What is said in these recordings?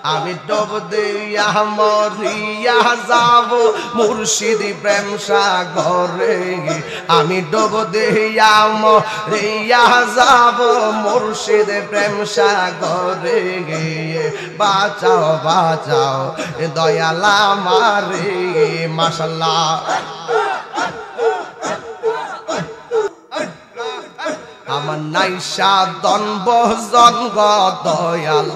আমি ডুব দিয়া মরিয়া যাব মুর্শিদ প্রেম সাগরে আমি ডুব দিয়া মরিয়া যাব মুর্শিদ প্রেম সাগরে বাঁচাও বাঁচাও দয়াল আমারে মাশাআল্লাহ আমার নাই সাধন ভজন গো দয়াল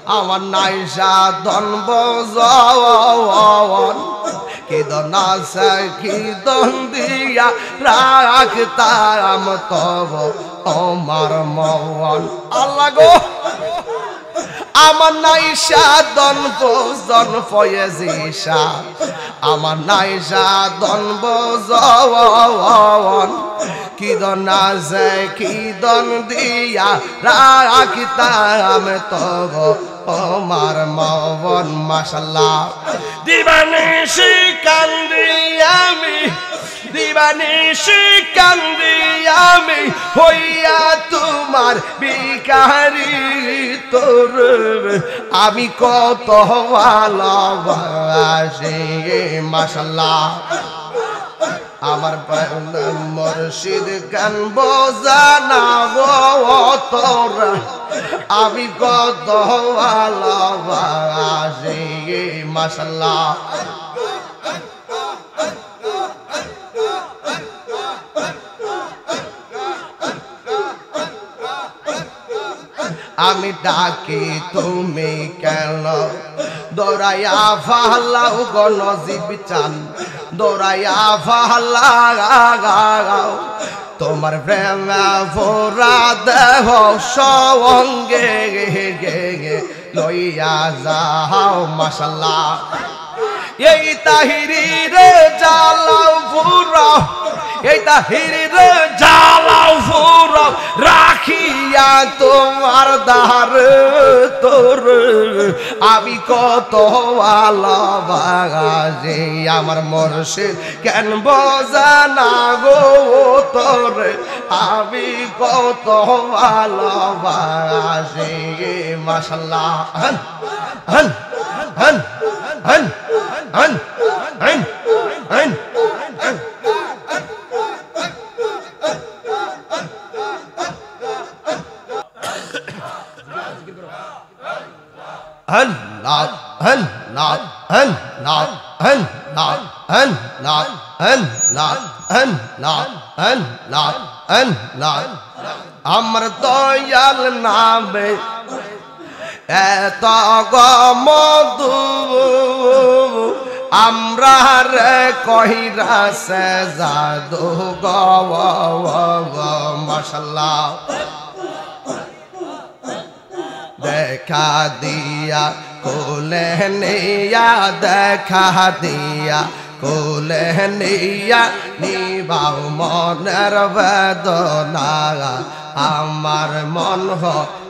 আমার নাই সাধন ভজন কিদন আছে কিদন দিয়া রাখতাম তব আমার মন আল্লাহ গো আমার নাই সাধন ভজন ফয়েজিশা আমার নাই সাধন ভজন কিদন আছে কিদন দিয়া রাখতাম তব আমার মন মাশাআল্লাহ দিবানিশি কান্দি আমি দিবানিশি কান্দি আমি হইয়া তোমার ভিখারি তোর আমি কত ভালোবাসি মাশাআল্লাহ আমার মুর্শিদ গান বোঝানা গো তোরা আমি কত ভালোবাসি মাশাআল্লাহ আমি ডাকি তুমি কেন দৌড়াইয়া ফালাও গো নজিব চান দৌড়াইয়া ফালাও তোমার প্রেম ভরা দেহ সঙ্গে লইয়া যাও মাশাআল্লাহ এই তাহিরির জালাও পুরা এই তাহিরির জালাও পুরা রাখিয়া তোমার দার তোর আমি কত ভালোবাসি আমার মুর্শিদ কেন বোঝানা গো তোর আমি কত ভালোবাসি মাশাআল্লাহ হন হন হন হন হন হন হন hân nọt hân nọt hân nọt hân nọt hân nọt hân nọt hân nọt hân nọt hân nọt আমার দয়াল নামে এত মধু আমরা রে কহিরাছে জাদু গো মাশাআল্লাহ দেখা দিয়া কোলে নিয়া দেখা দিয়া কোলে নিয়া নিবাও মনের বেদনা আমার মন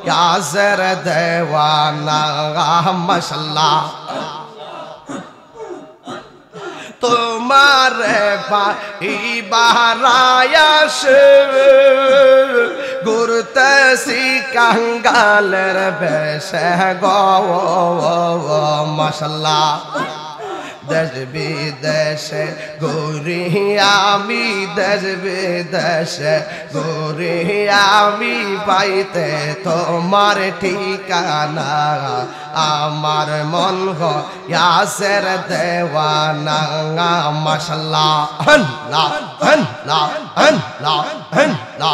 ইয়াসের দেওয়ানা মাশাআল্লাহ তোমার বারায়াস ঘুরতেছি কাঙ্গালের বেশে গো মাশাআল্লাহ দেশ বিদেশে ঘুরি আমি দেশ বিদেশে ঘুরি আমি পাইতে তোমার ঠিকানা আমার মন ইয়াসের দেওয়ানা মাশাআল্লাহ হন না হন না হন না হন না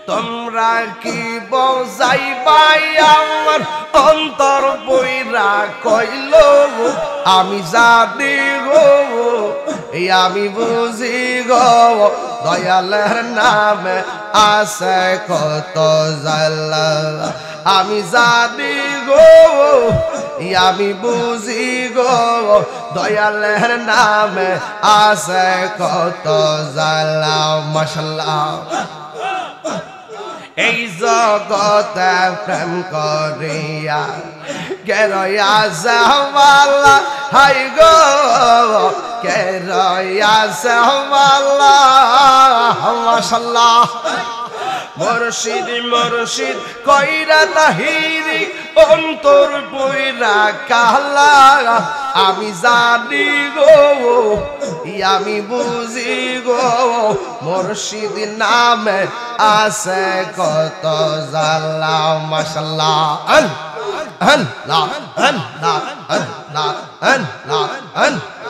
তোমরা কি বোঝাইবাই আমার অন্তর বইরা কইল আমি জানি গো আমি বুঝি গো দয়ালের নামে আছে কত জ্বালা আমি জানি গো আমি বুঝি গো দয়ালের নামে আছে কত জ্বালা মাশাআল্লাহ এই জগতে প্রেম করিয়া কেরয়া জাওয়ালা হাই গো কেরয়া জাওয়ালা মাশাআল্লাহ মুর্শিদ মুর্শিদ কইরা তাহিরি অন্তর পয়রা কালা আমি জানি গো আমি বুঝি গো মুর্শিদ নামে আছে কত জালা মাশাআল্লাহ আল্লাহ আল্লাহ আল্লাহ আল্লাহ আল্লাহ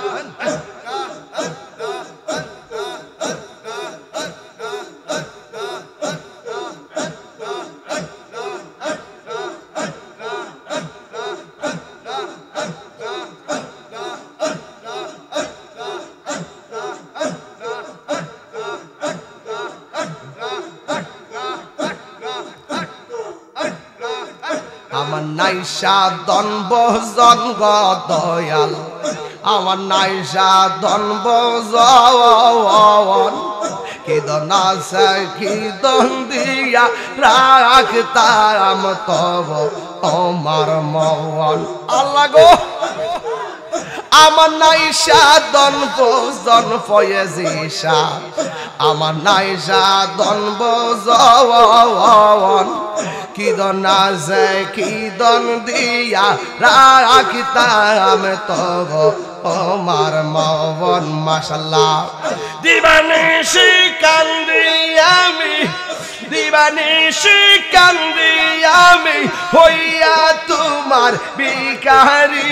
আমার নাইশা দনব জনগ দয়াল আমার নাইশা দনব জন কি দনা সে কি দন দিয়া রাখতাম তব আমার মন আল্লাহ গো আমার নাইশা দনব জন ফয়েজিশা আমার নাইশা দনব জন কি দন আছে কি দন দিয়া রাখিতাম তব আমার মন মাশাআল্লাহ দিবানিশি কান্দি আমি দিবানিশি কান্দি আমি হইয়া তোমার ভিখারি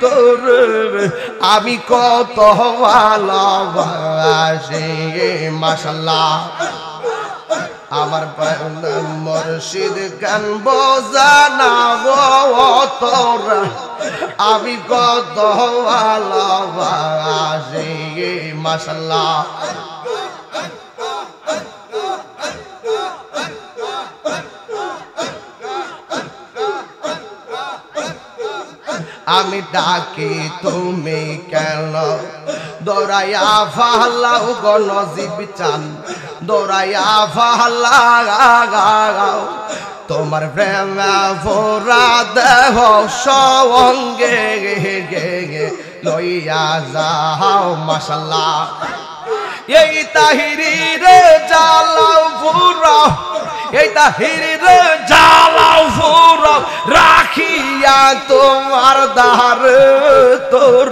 তোর আমি কত ভালোবাসি মাশাআল্লাহ আমার মুর্শিদ গান বোঝানা গো তোরা আমি কত ভালোবাসি মাশাআল্লাহ আমি ডাকি তুমি কেন দৌড়াইয়া ফালাও গো নজিব চান দৌড়াইয়া ফালাও তোমার প্রেম ভরা দেহ সঙ্গে লইয়া যাও মাশাআল্লাহ এই তাহিরি রে জালাও পুরা এই তাহিরি রে জালাও পুরা রাখিয়া তোমার দার তোর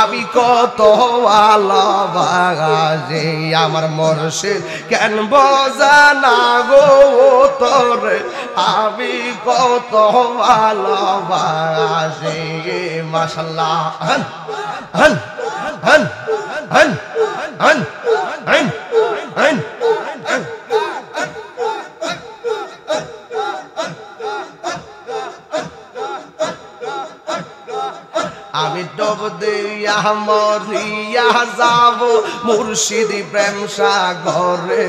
আমি কত ভালোবাসি আমার মুর্শিদ কেন বোঝানা গো তোর আমি কত ভালোবাসি মাশাআল্লাহ হন হন হন হন হন হন হন আমি ডুব দিয়া মরিয়া যাব মুর্শিদ প্রেম সাগরে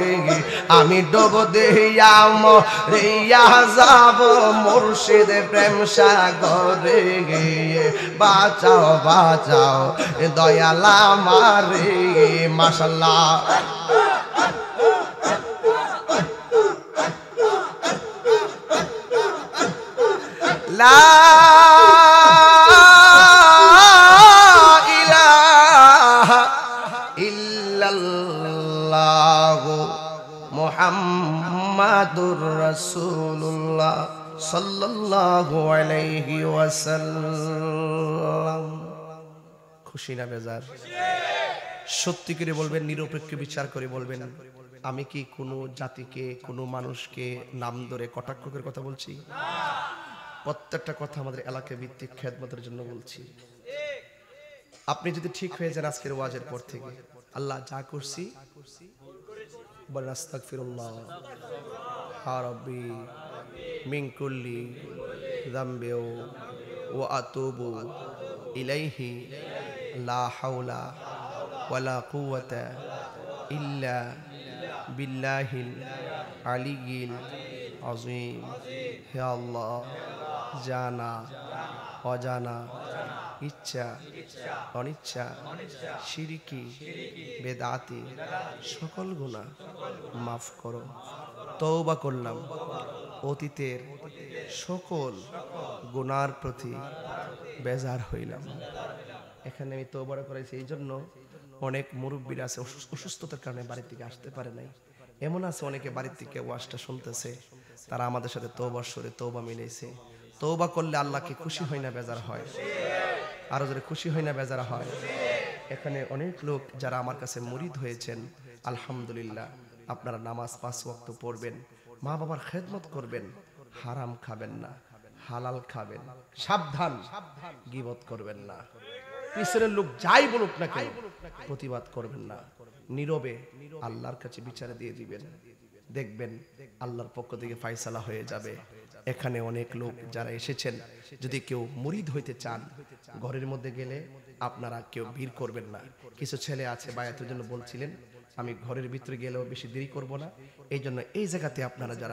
আমি ডুব দিয়া মরিয়া যাব মুর্শিদ প্রেম সাগরে বাঁচাও বাঁচাও দয়ালা মারে মাশাআল্লাহ লা মুহাম্মাদুর রাসূলুল্লাহ সাল্লাল্লাহু আলাইহি ওয়াসাল্লাম খুশি না বেজার সত্যি করে বলবেন নিরপেক্ষ বিচার করে বলবেন আমি কি কোনো জাতিকে কোনো মানুষকে নাম ধরে কটাক্ষ করে কথা বলছি না প্রত্যেকটা কথা আমাদের এলাকা ভিত্তিক খেদমতের জন্য বলছি আপনি যদি ঠিক হয়ে যান আজকের ওয়াজের পর থেকে আল্লাহ যা করছি বল আস্তাগফিরুল্লাহ ইয়া রাব্বি মিন কুল্লি যামবি ওয়া আতুবু ইলাইহি লা হাওলা ওয়ালা কুওয়াতা ইল্লা বিল্লাহিল আলিয়্যিল আযীম হে আল্লাহ জানা অজানা ইচ্ছা অনিচ্ছা শিরকি বেদাতি সকল গুনাহ মাফ করো তওবা করলাম অতীতের সকল গুনার প্রতি বেজার হইলাম। এখানে আমি তওবা করেছি, এই জন্য অনেক মুরব্বীরা আছে অসুস্থতার কারণে বাড়ি থেকে আসতে পারে নাই। এমন আছে অনেকে বাড়ির থেকে ওয়াজটা শুনতেছে, তারা আমাদের সাথে তওবার সুরে তওবা মিলেছে। তওবা করলে আল্লাহকে খুশি হয় না বেজার হয়? আরো যদি খুশি হয় না বেজার হয়? এখানে অনেক লোক যারা আমার কাছে মুরিদ হয়েছেন, আলহামদুলিল্লাহ। আপনারা নামাজ 5 ওয়াক্ত পড়বেন, মা বাবার খেদমত করবেন, হারাম খাবেন না, হালাল খাবেন, সাবধান গীবত করবেন না, পিছনের লোক যাই বলুক না কেন প্রতিবাদ করবেন না, নীরবে আল্লাহর কাছে বিচারে দিয়ে দিবেন, দেখবেন আল্লাহর পক্ষ থেকে ফায়সালা হয়ে যাবে। এখানে অনেক লোক যারা এসেছেন, যদি কেউ মুরিদ হইতে চান, ঘরের মধ্যে গেলে আপনারা কেউ ভিড় করবেন না। কিছু ছেলে আছে বায়াতের জন্য বলছিলেন, আমি ঘরের ভিতরে গেলেও বেশি দেরি করব না, এই জন্য এই জায়গাতে আপনারা যারা